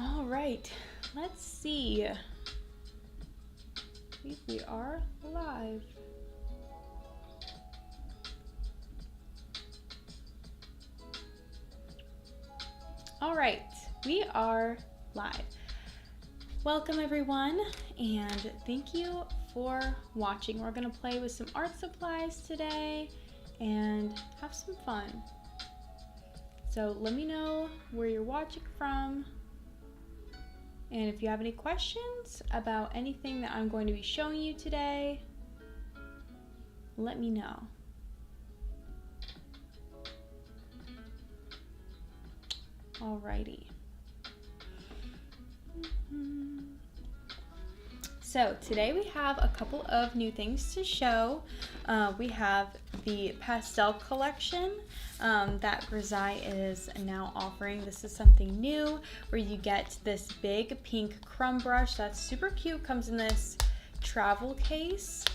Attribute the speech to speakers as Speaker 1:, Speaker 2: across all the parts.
Speaker 1: All right, let's see. We are live. All right, we are live. Welcome everyone, and thank you for watching. We're gonna play with some art supplies today and have some fun. So let me know where you're watching from. And if you have any questions about anything that I'm going to be showing you today, let me know. Alrighty. So today we have a couple of new things to show. We have the pastel collection that Grizaye is now offering. This is something new where you get this big pink crumb brush that's super cute. Comes in this travel case,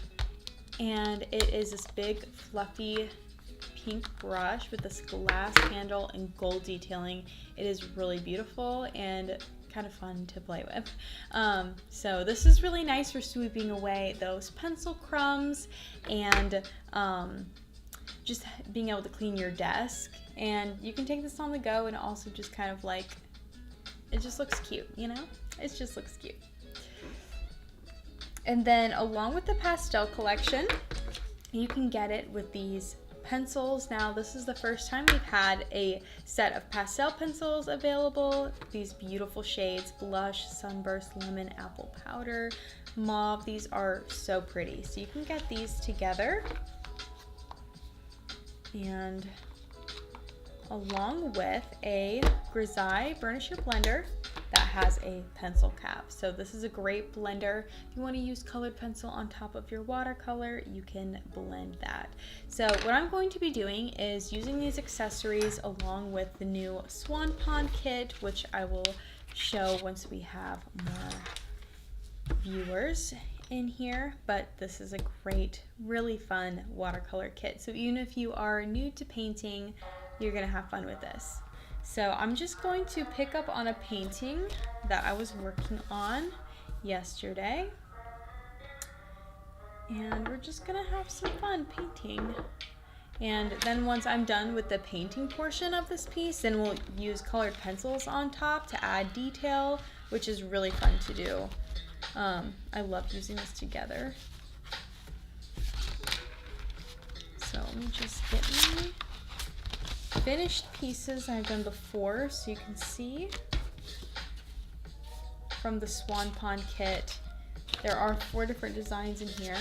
Speaker 1: and it is this big fluffy pink brush with this glass handle and gold detailing. It is really beautiful and kind of fun to play with. So this is really nice for sweeping away those pencil crumbs and just being able to clean your desk. And you can take this on the go, and also just kind of like, it just looks cute, you know? It just looks cute. And then along with the pastel collection, you can get it with these pencils. Now this is the first time we've had a set of pastel pencils available. These beautiful shades: blush, sunburst, lemon, apple powder, mauve. These are so pretty. So you can get these together, and along with a Grizaye burnisher blender that has a pencil cap. So this is a great blender. If you want to use colored pencil on top of your watercolor, you can blend that. So what I'm going to be doing is using these accessories along with the new Swan Pond kit, which I will show once we have more viewers in here. But this is a great, really fun watercolor kit. So even if you are new to painting, you're gonna have fun with this. So I'm just going to pick up on a painting that I was working on yesterday, and we're just gonna have some fun painting. And then once I'm done with the painting portion of this piece, then we'll use colored pencils on top to add detail, which is really fun to do. I love using this together. So let me just get my finished pieces I've done before, so you can see from the Swan Pond kit. There are 4 different designs in here.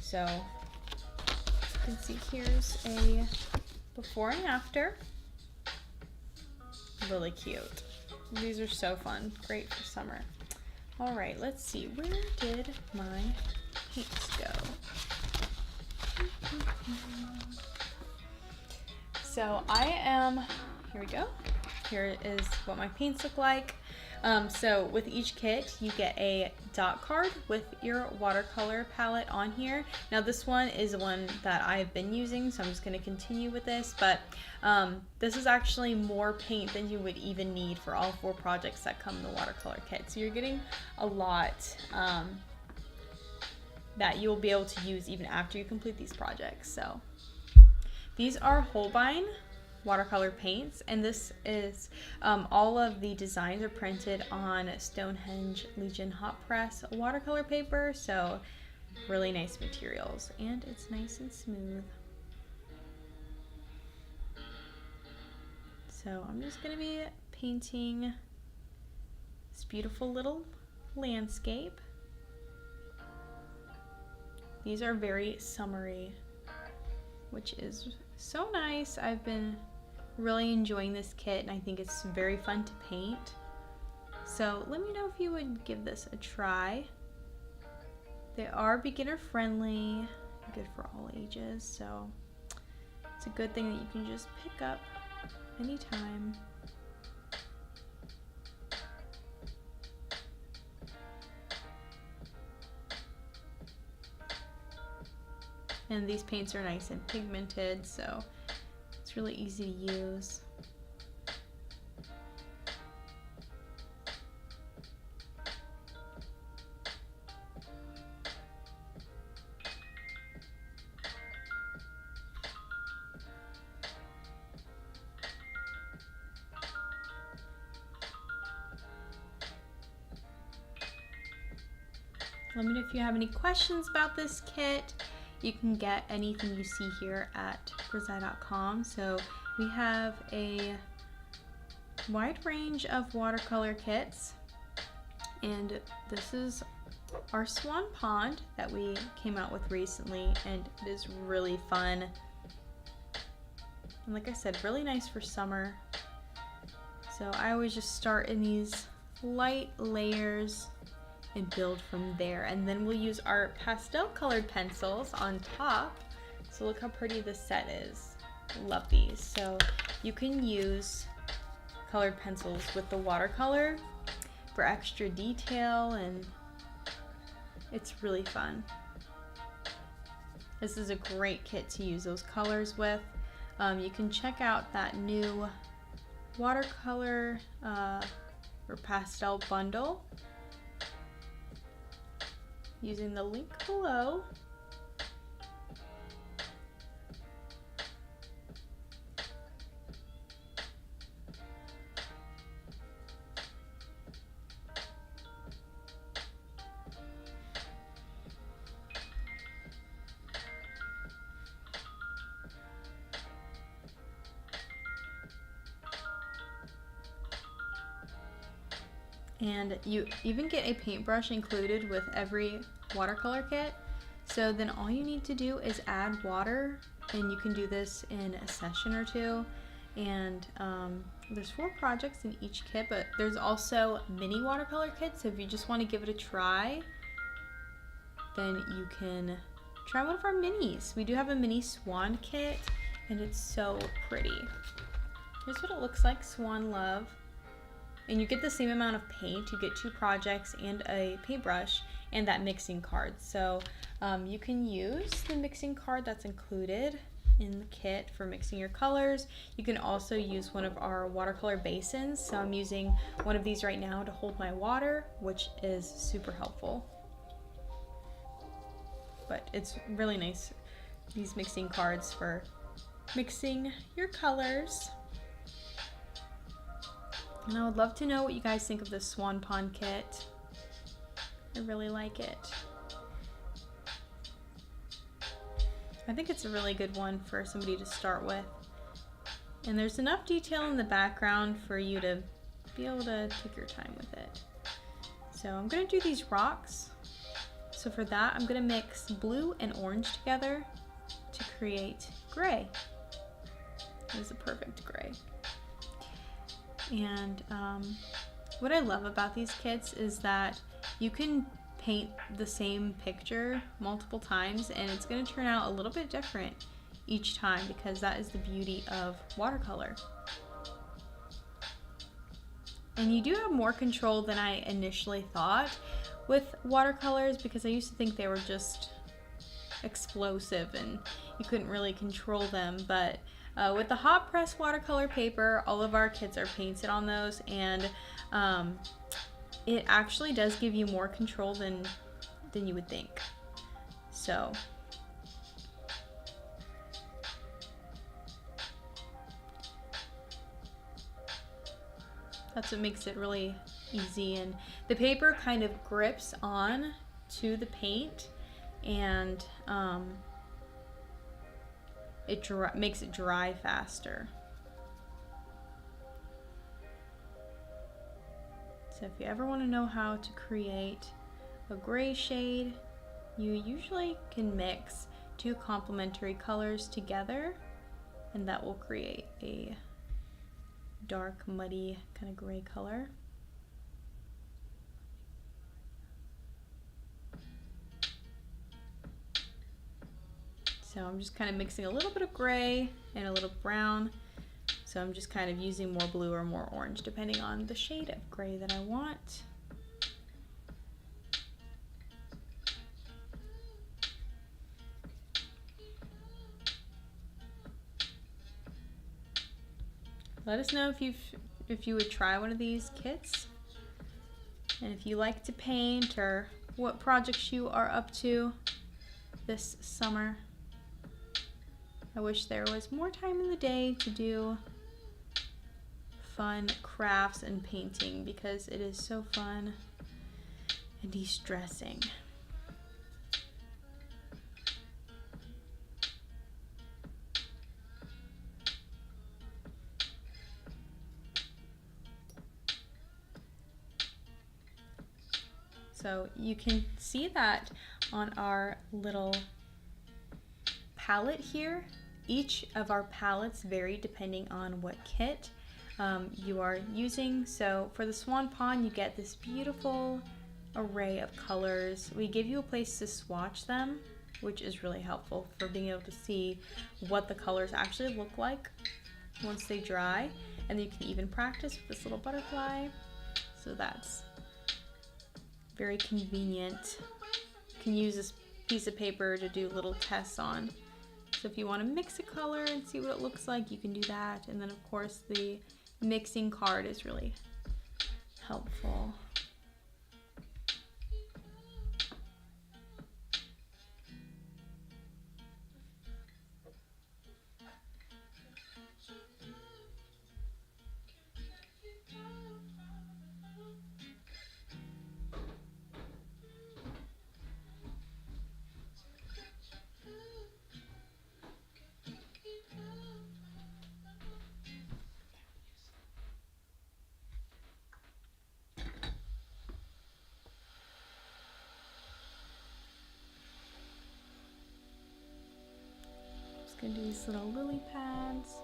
Speaker 1: So you can see here's a before and after. Really cute. These are so fun. Great for summer. All right, let's see. Where did my paints go? So here we go. Here is what my paints look like. So with each kit, you get a dot card with your watercolor palette on here. Now this one is the one that I've been using, so I'm just gonna continue with this, but this is actually more paint than you would even need for all 4 projects that come in the watercolor kit. So you're getting a lot that you'll be able to use even after you complete these projects. So these are Holbein watercolor paints, and this is all of the designs are printed on Stonehenge Legion hot press watercolor paper, so really nice materials, and it's nice and smooth. So I'm just going to be painting this beautiful little landscape. These are very summery, which is so nice. I've been really enjoying this kit, and I think it's very fun to paint. So let me know if you would give this a try. They are beginner friendly, good for all ages, so it's a good thing that you can just pick up anytime. And these paints are nice and pigmented, so it's really easy to use. Let me know if you have any questions about this kit. You can get anything you see here at Grizaye.com. So we have a wide range of watercolor kits, and this is our Swan Pond that we came out with recently, and it is really fun. And like I said, really nice for summer. So I always just start in these light layers and build from there, and then we'll use our pastel colored pencils on top. So look how pretty this set is. Love these. So you can use colored pencils with the watercolor for extra detail, and it's really fun. This is a great kit to use those colors with. You can check out that new watercolor or pastel bundle using the link below. And you even get a paintbrush included with every watercolor kit. So then all you need to do is add water, and you can do this in a session or two. And there's 4 projects in each kit, but there's also mini watercolor kits. So if you just want to give it a try, then you can try one of our minis. We do have a mini swan kit, and it's so pretty. Here's what it looks like, Swan Love. And you get the same amount of paint. You get 2 projects and a paintbrush and that mixing card. So you can use the mixing card that's included in the kit for mixing your colors. You can also use one of our watercolor basins. So I'm using one of these right now to hold my water, which is super helpful. But it's really nice, these mixing cards for mixing your colors. And I would love to know what you guys think of this Swan Pond kit. I really like it. I think it's a really good one for somebody to start with. And there's enough detail in the background for you to be able to take your time with it. So I'm going to do these rocks. So for that, I'm going to mix blue and orange together to create gray. It is a perfect gray. And what I love about these kits is that you can paint the same picture multiple times, and it's going to turn out a little bit different each time, because that is the beauty of watercolor. And you do have more control than I initially thought with watercolors, because I used to think they were just explosive and you couldn't really control them, but with the hot press watercolor paper, all of our kits are painted on those, and it actually does give you more control than you would think. So that's what makes it really easy, and the paper kind of grips on to the paint, and it makes it dry faster. So if you ever want to know how to create a gray shade, you usually can mix 2 complementary colors together, and that will create a dark, muddy kind of gray color. So I'm just kind of mixing a little bit of gray and a little brown. So I'm just kind of using more blue or more orange depending on the shade of gray that I want. Let us know if you would try one of these kits, and if you like to paint, or what projects you are up to this summer. I wish there was more time in the day to do fun crafts and painting, because it is so fun and de-stressing. So you can see that on our little palette here. Each of our palettes vary depending on what kit you are using. So for the Swan Pond, you get this beautiful array of colors. We give you a place to swatch them, which is really helpful for being able to see what the colors actually look like once they dry. And you can even practice with this little butterfly. So that's very convenient. You can use this piece of paper to do little tests on. So if you want to mix a color and see what it looks like, you can do that. And then of course the mixing card is really helpful. Just gonna do these little lily pads.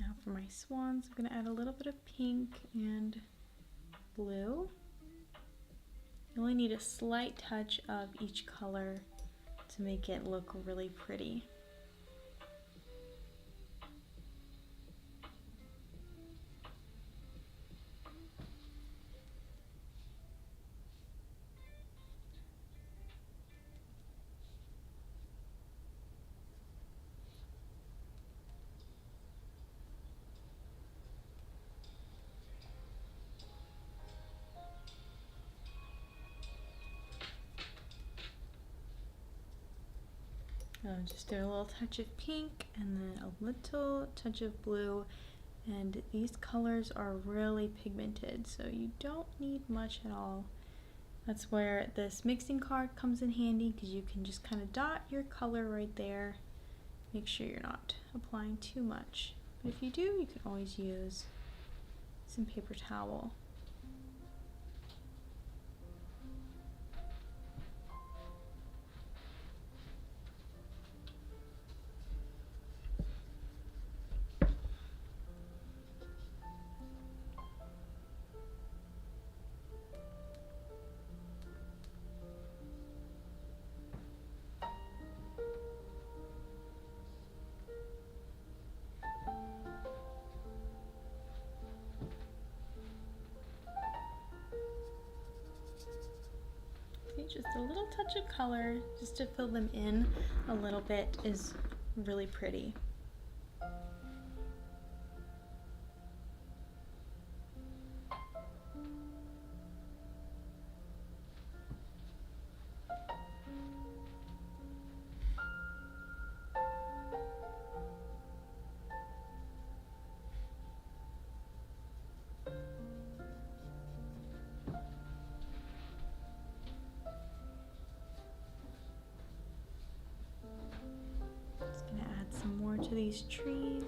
Speaker 1: Now for my swans, I'm going to add a little bit of pink and blue. You only need a slight touch of each color to make it look really pretty. Just do a little touch of pink and then a little touch of blue, and these colors are really pigmented, so you don't need much at all. That's where this mixing card comes in handy, because you can just kind of dot your color right there. Make sure you're not applying too much, but if you do, you can always use some paper towel. Just a little touch of color just to fill them in a little bit is really pretty. More to these trees.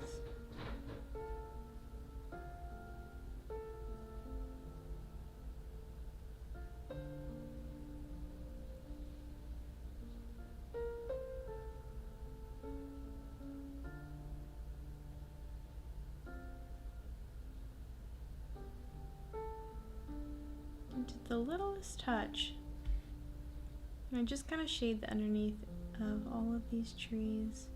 Speaker 1: And to the littlest touch, and I just kind of shade the underneath of all of these trees.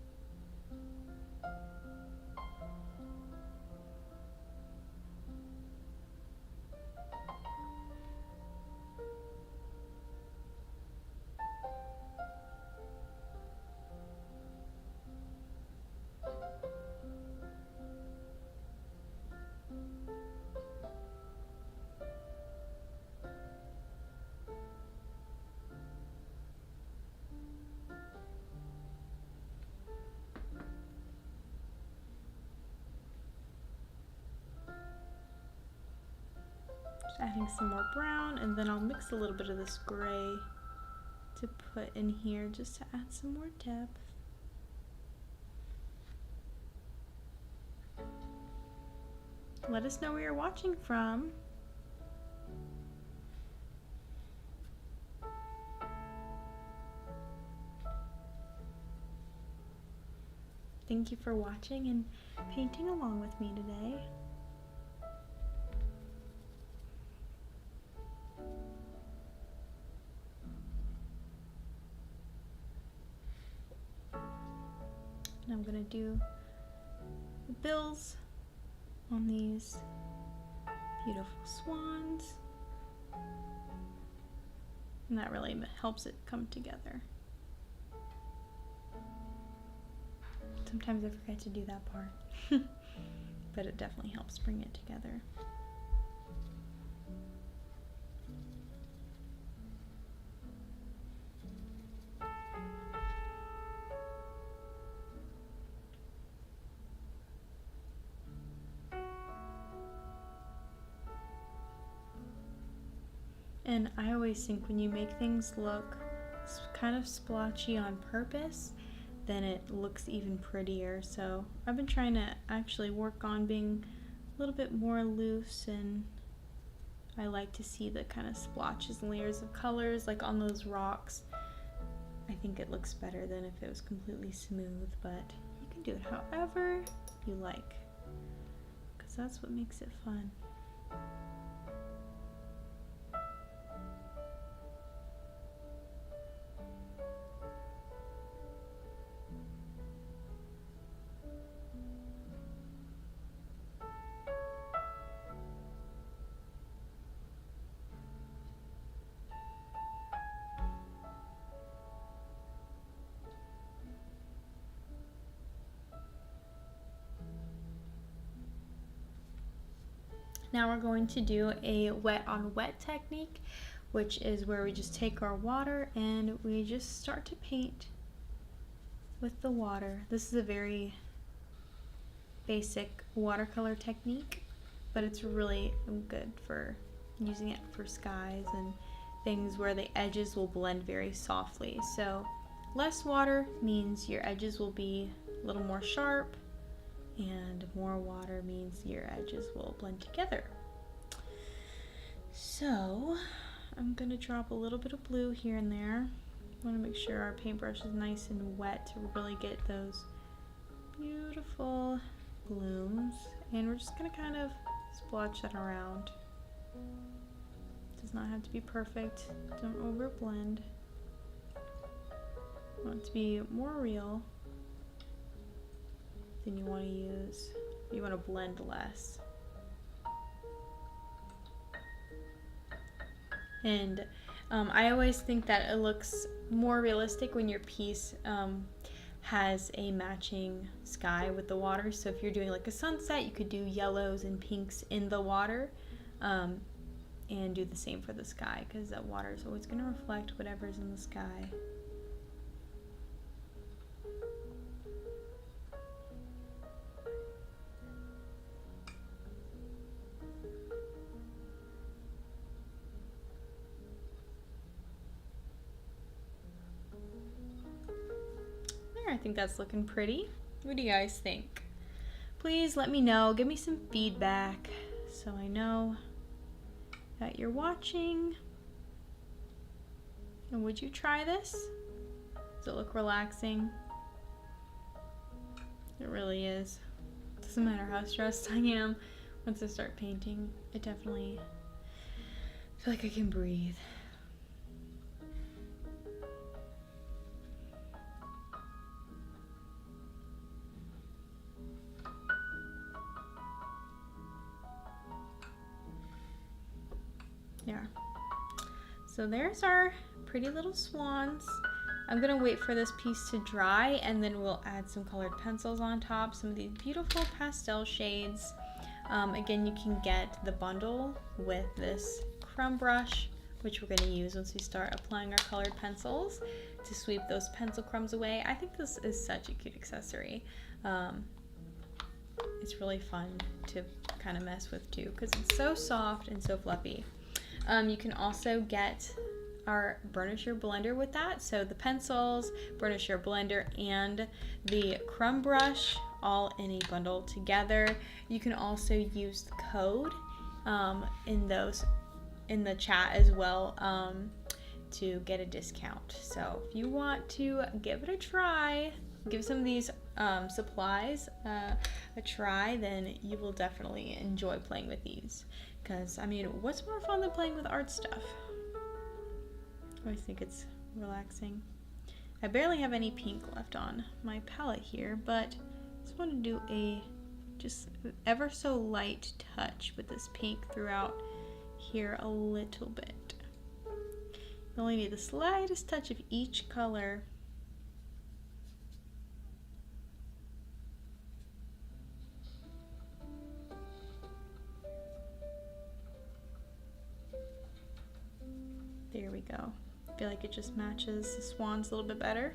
Speaker 1: adding some more brown, and then I'll mix a little bit of this gray to put in here just to add some more depth. Let us know where you're watching from. Thank you for watching and painting along with me today. And I'm going to do the bills on these beautiful swans. And that really helps it come together. Sometimes I forget to do that part, but it definitely helps bring it together. And I always think when you make things look kind of splotchy on purpose, then it looks even prettier. So I've been trying to actually work on being a little bit more loose, and I like to see the kind of splotches and layers of colors like on those rocks. I think it looks better than if it was completely smooth, but you can do it however you like, because that's what makes it fun. Now we're going to do a wet on wet technique, which is where we just take our water and we just start to paint with the water. This is a very basic watercolor technique, but it's really good for using it for skies and things where the edges will blend very softly. So less water means your edges will be a little more sharp, and more water means your edges will blend together. So I'm gonna drop a little bit of blue here and there. I want to make sure our paintbrush is nice and wet to really get those beautiful blooms, and we're just gonna kind of splotch that around. Does not have to be perfect. Don't over blend. Want it to be more real than you want to use. You want to blend less. And I always think that it looks more realistic when your piece has a matching sky with the water. So if you're doing like a sunset, you could do yellows and pinks in the water, and do the same for the sky, because that water is always going to reflect whatever's in the sky. I think that's looking pretty. What do you guys think? Please let me know. Give me some feedback so I know that you're watching. And would you try this? Does it look relaxing? It really is. Doesn't matter how stressed I am. Once I start painting, it definitely feel like I can breathe. There. So there's our pretty little swans. I'm gonna wait for this piece to dry, and then we'll add some colored pencils on top, some of these beautiful pastel shades. Again, you can get the bundle with this crumb brush, which we're gonna use once we start applying our colored pencils to sweep those pencil crumbs away. I think this is such a cute accessory. It's really fun to kind of mess with too, because it's so soft and so fluffy. You can also get our burnisher blender with that. So the pencils, burnisher blender, and the crumb brush all in a bundle together. You can also use the code in the chat as well to get a discount. So if you want to give it a try, give some of these supplies a try, then you will definitely enjoy playing with these. Because, I mean, what's more fun than playing with art stuff? I always think it's relaxing. I barely have any pink left on my palette here, but I just want to do a just ever so light touch with this pink throughout here a little bit. You only need the slightest touch of each color. There we go. I feel like it just matches the swans a little bit better.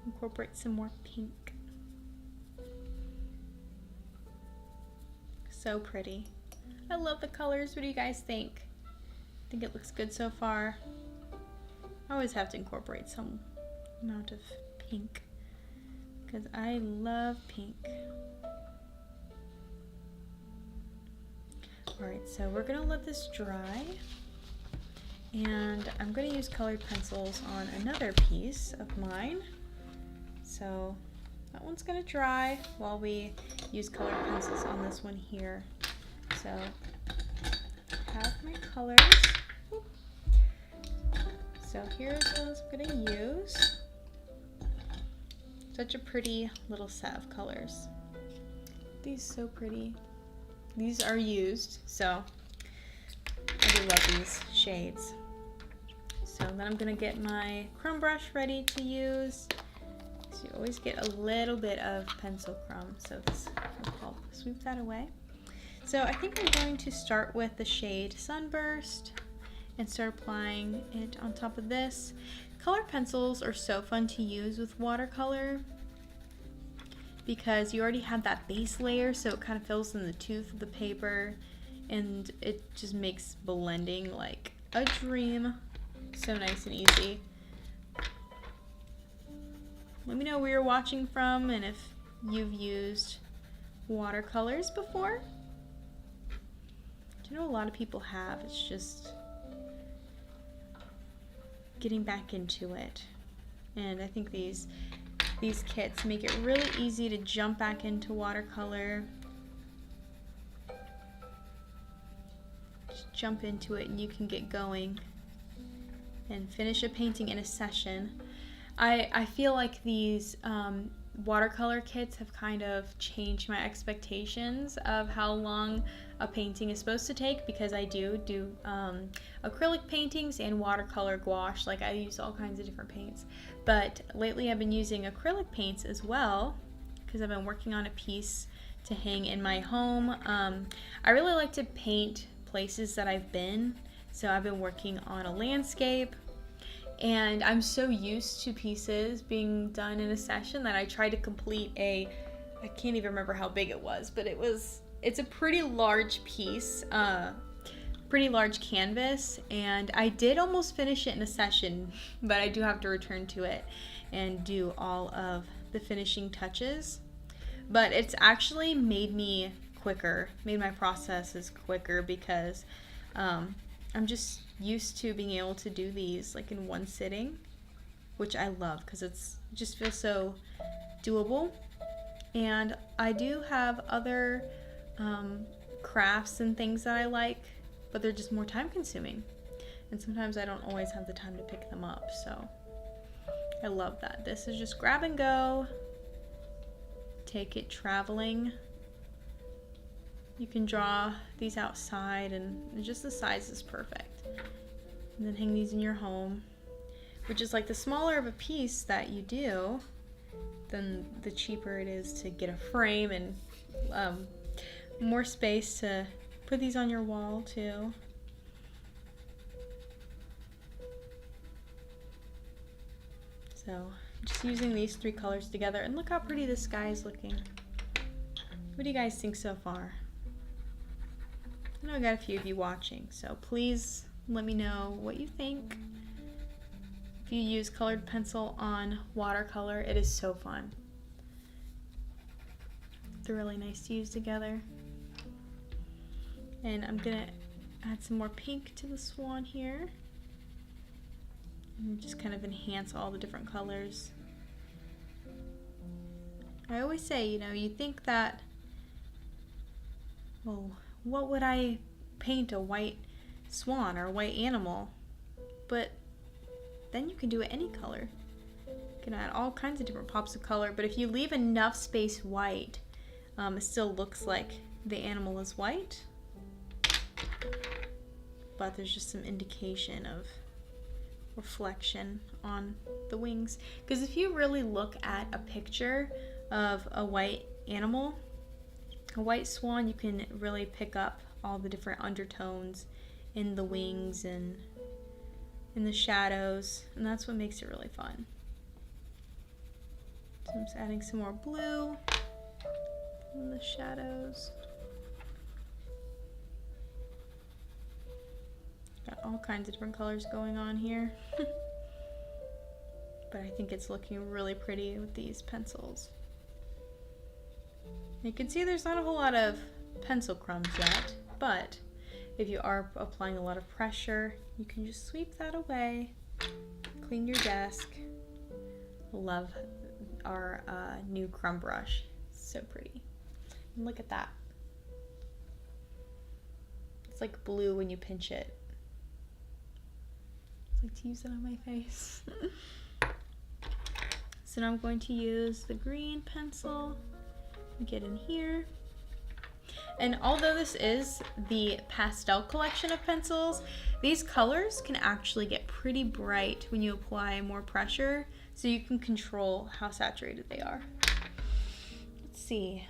Speaker 1: Incorporate some more pink. So pretty. I love the colors. What do you guys think? I think it looks good so far. I always have to incorporate some amount of pink because I love pink. Alright, so we're gonna let this dry. And I'm going to use colored pencils on another piece of mine. So that one's going to dry while we use colored pencils on this one here. So I have my colors. So here's those I'm going to use. Such a pretty little set of colors. These are so pretty. These are used, so I do love these shades. So then I'm gonna get my crumb brush ready to use. So you always get a little bit of pencil crumb, so this will help sweep that away. So I think I'm going to start with the shade Sunburst and start applying it on top of this. Colored pencils are so fun to use with watercolor because you already have that base layer, so it kind of fills in the tooth of the paper and it just makes blending like a dream. So nice and easy. Let me know where you're watching from and if you've used watercolors before. Do you know a lot of people have? It's just getting back into it. And I think these kits make it really easy to jump back into watercolor. Just jump into it and you can get going and finish a painting in a session. I feel like these watercolor kits have kind of changed my expectations of how long a painting is supposed to take, because I do acrylic paintings and watercolor gouache. Like, I use all kinds of different paints, but lately I've been using acrylic paints as well because I've been working on a piece to hang in my home. I really like to paint places that I've been. So I've been working on a landscape, and I'm so used to pieces being done in a session that I tried to complete I can't even remember how big it was, but it's a pretty large piece, pretty large canvas, and I did almost finish it in a session, but I do have to return to it and do all of the finishing touches. But it's actually made my processes quicker because I'm just used to being able to do these like in one sitting, which I love because it just feels so doable. And I do have other crafts and things that I like, but they're just more time consuming. And sometimes I don't always have the time to pick them up, so I love that. This is just grab and go, take it traveling. You can draw these outside and just the size is perfect. And then hang these in your home, which is like the smaller of a piece that you do, then the cheaper it is to get a frame and more space to put these on your wall too. So just using these three colors together, and look how pretty this sky is looking. What do you guys think so far? I know I got a few of you watching, so please let me know what you think. If you use colored pencil on watercolor, it is so fun. They're really nice to use together. And I'm gonna add some more pink to the swan here. And just kind of enhance all the different colors. I always say, you know, you think that, well, what would I paint a white swan or a white animal? But then you can do it any color. You can add all kinds of different pops of color, but if you leave enough space white, it still looks like the animal is white, but there's just some indication of reflection on the wings. Because if you really look at a picture of a white animal, a white swan, you can really pick up all the different undertones in the wings and in the shadows, and that's what makes it really fun. So I'm just adding some more blue in the shadows. Got all kinds of different colors going on here. But I think it's looking really pretty with these pencils. You can see there's not a whole lot of pencil crumbs yet, but if you are applying a lot of pressure, you can just sweep that away, clean your desk. Love our new crumb brush. So pretty. And look at that. It's like blue when you pinch it. I like to use it on my face. So now I'm going to use the green pencil and get in here. And although this is the pastel collection of pencils, these colors can actually get pretty bright when you apply more pressure, so you can control how saturated they are. Let's see.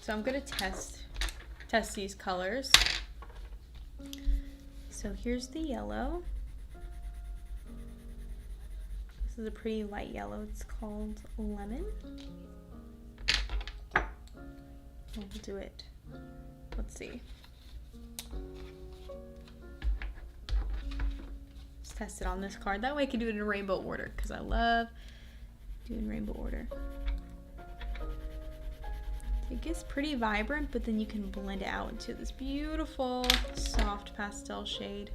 Speaker 1: So I'm gonna test these colors. So here's the yellow. This is a pretty light yellow. It's called Lemon. We'll do it. Let's see. Just test it on this card. That way I can do it in a rainbow order, because I love doing rainbow order. It gets pretty vibrant, but then you can blend it out into this beautiful, soft pastel shade.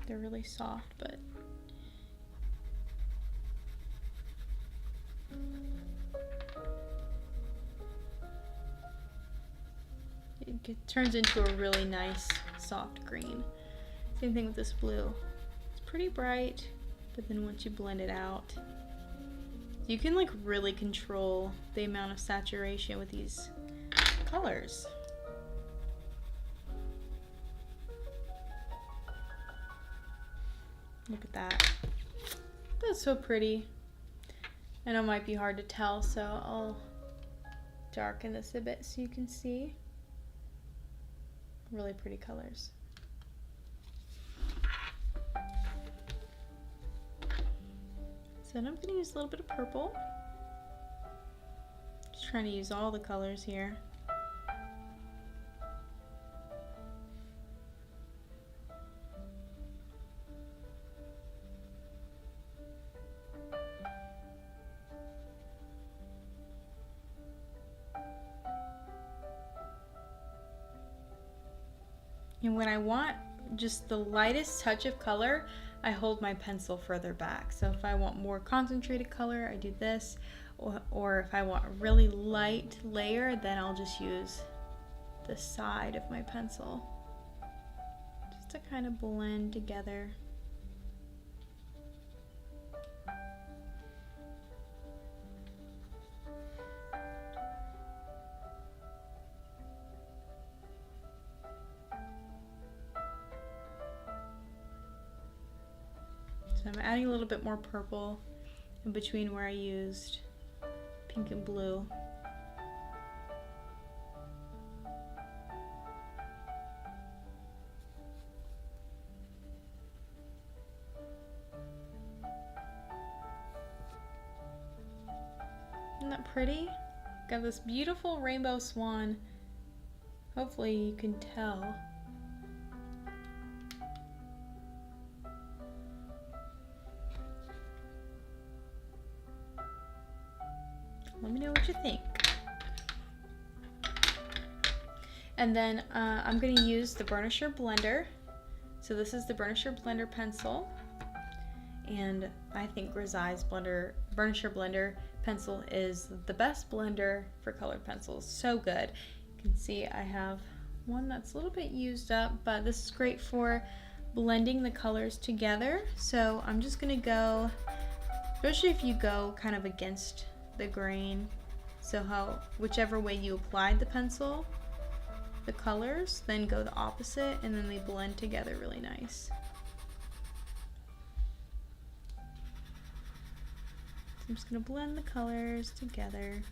Speaker 1: They're really soft, but it turns into a really nice soft green. Same thing with this blue. It's pretty bright, but then once you blend it out, you can like really control the amount of saturation with these colors. Look at that. That's so pretty. I know it might be hard to tell, so I'll darken this a bit so you can see. Really pretty colors. So then I'm going to use a little bit of purple. Just trying to use all the colors here. And when I want just the lightest touch of color, I hold my pencil further back. So if I want more concentrated color, I do this. Or if I want a really light layer, then I'll just use the side of my pencil. Just to kind of blend together. So I'm adding a little bit more purple in between where I used pink and blue. Isn't that pretty? Got this beautiful rainbow swan. Hopefully you can tell. Let me know what you think. And then I'm going to use the burnisher blender. So this is the burnisher blender pencil. And I think Grizaye's burnisher blender pencil is the best blender for colored pencils. So good. You can see I have one that's a little bit used up, but this is great for blending the colors together. So I'm just going to go, especially if you go kind of against the grain, so whichever way you applied the pencil, the colors, then go the opposite, and then they blend together really nice. So I'm just going to blend the colors together.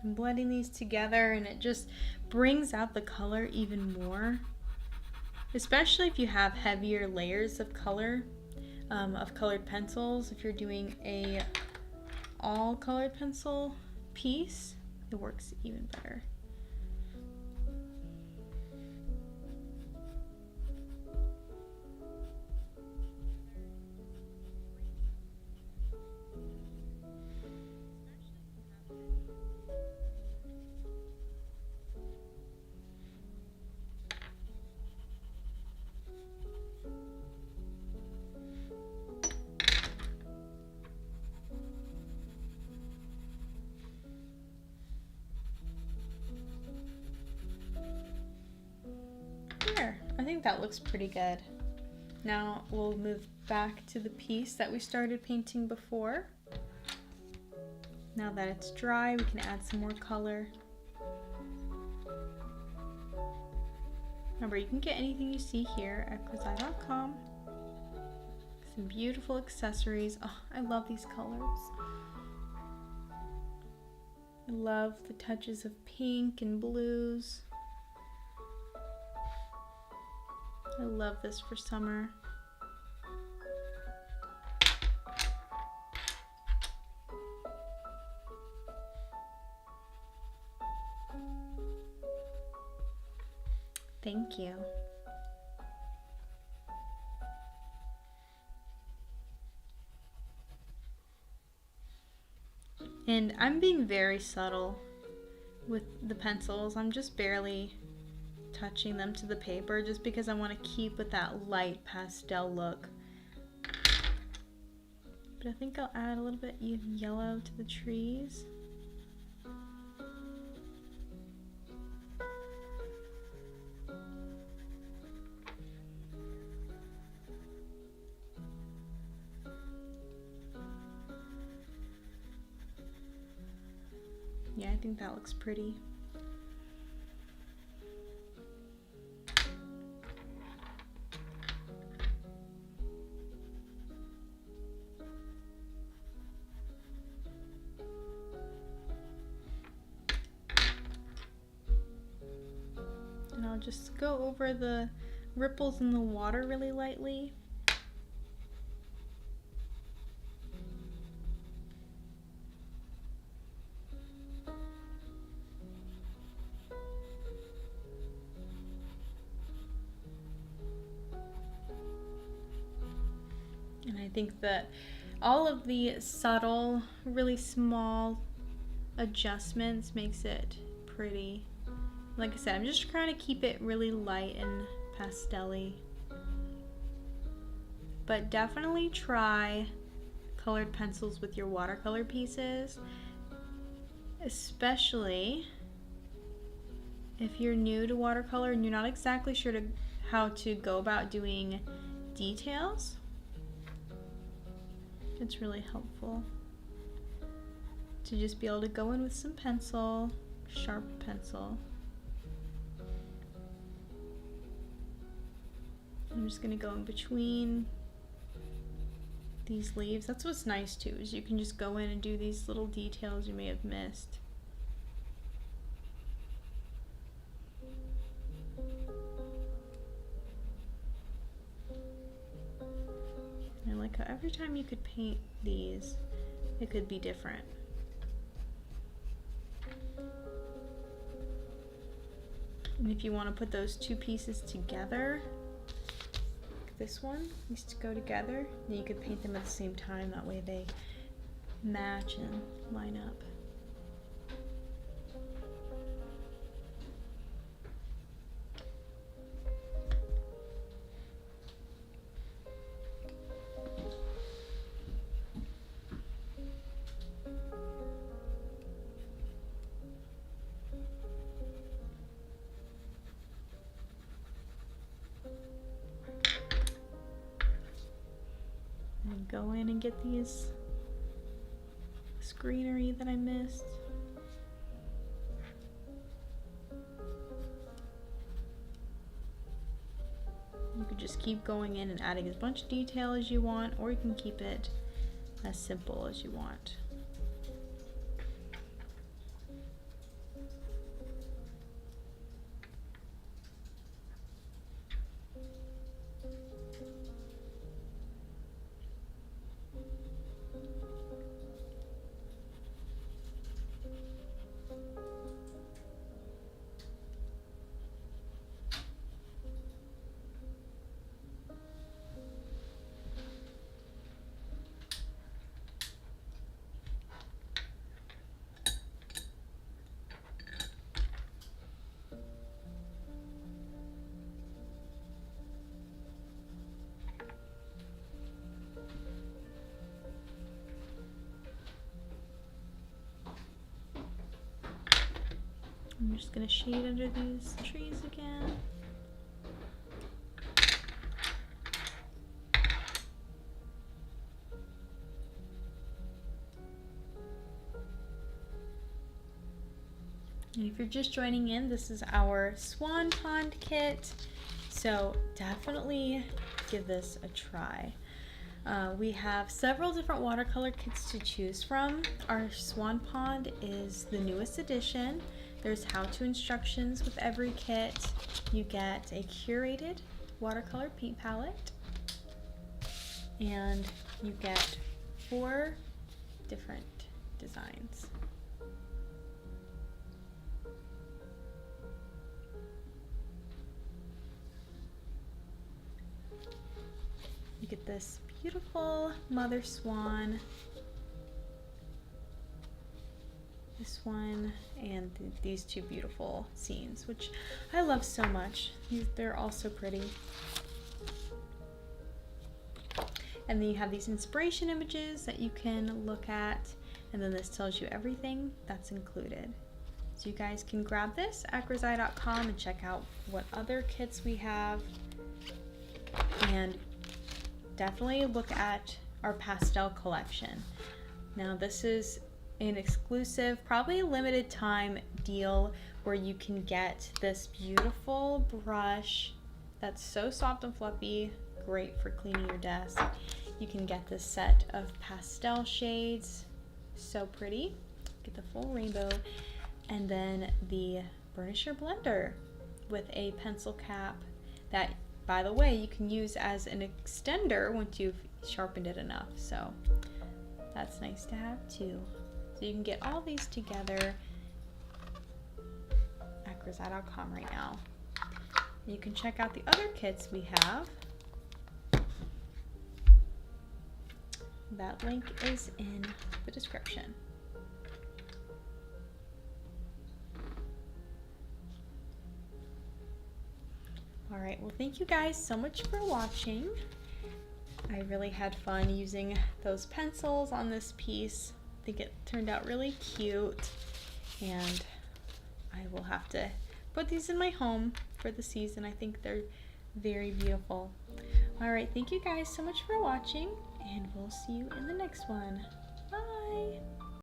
Speaker 1: I'm blending these together, and it just brings out the color even more, especially if you have heavier layers of color, of colored pencils. If you're doing a all colored pencil piece, it works even better. I think that looks pretty good. Now we'll move back to the piece that we started painting before. Now that it's dry, we can add some more color. Remember, you can get anything you see here at Grizaye.com. Some beautiful accessories. Oh, I love these colors. I love the touches of pink and blues. I love this for summer. Thank you. And I'm being very subtle with the pencils. I'm just barely touching them to the paper just because I want to keep with that light pastel look. But I think I'll add a little bit of yellow to the trees. Yeah, I think that looks pretty. And I'll just go over the ripples in the water really lightly. And I think that all of the subtle, really small adjustments makes it pretty. Like I said, I'm just trying to keep it really light and pastel-y. but definitely try colored pencils with your watercolor pieces, especially if you're new to watercolor and you're not exactly sure how to go about doing details. It's really helpful to just be able to go in with some pencil, sharp pencil. I'm just gonna go in between these leaves. That's what's nice too, is you can just go in and do these little details you may have missed. And I like how every time you could paint these, it could be different. And if you want to put those two pieces together, like this one needs to go together, and you could paint them at the same time, that way they match and line up. And go in and get this greenery that I missed. You could just keep going in and adding as much detail as you want, or you can keep it as simple as you want. I'm just going to shade under these trees again. And if you're just joining in, this is our Swan Pond kit, so definitely give this a try. We have several different watercolor kits to choose from. Our Swan Pond is the newest edition. There's how-to instructions with every kit. You get a curated watercolor paint palette, and you get 4 different designs. You get this beautiful mother swan, this one, and these 2 beautiful scenes, which I love so much. They're all so pretty. And then you have these inspiration images that you can look at, and then this tells you everything that's included. So you guys can grab this at Grizaye.com and check out what other kits we have, and definitely look at our pastel collection. Now this is an exclusive, probably limited time deal where you can get this beautiful brush that's so soft and fluffy, great for cleaning your desk. You can get this set of pastel shades, so pretty. Get the full rainbow, and then the burnisher blender with a pencil cap that, by the way, you can use as an extender once you've sharpened it enough, so that's nice to have too. So you can get all these together at Grizaye.com right now. You can check out the other kits we have. That link is in the description. All right, well, thank you guys so much for watching. I really had fun using those pencils on this piece. I think it turned out really cute, and I will have to put these in my home for the season. I think they're very beautiful. Alright, thank you guys so much for watching, and we'll see you in the next one. Bye!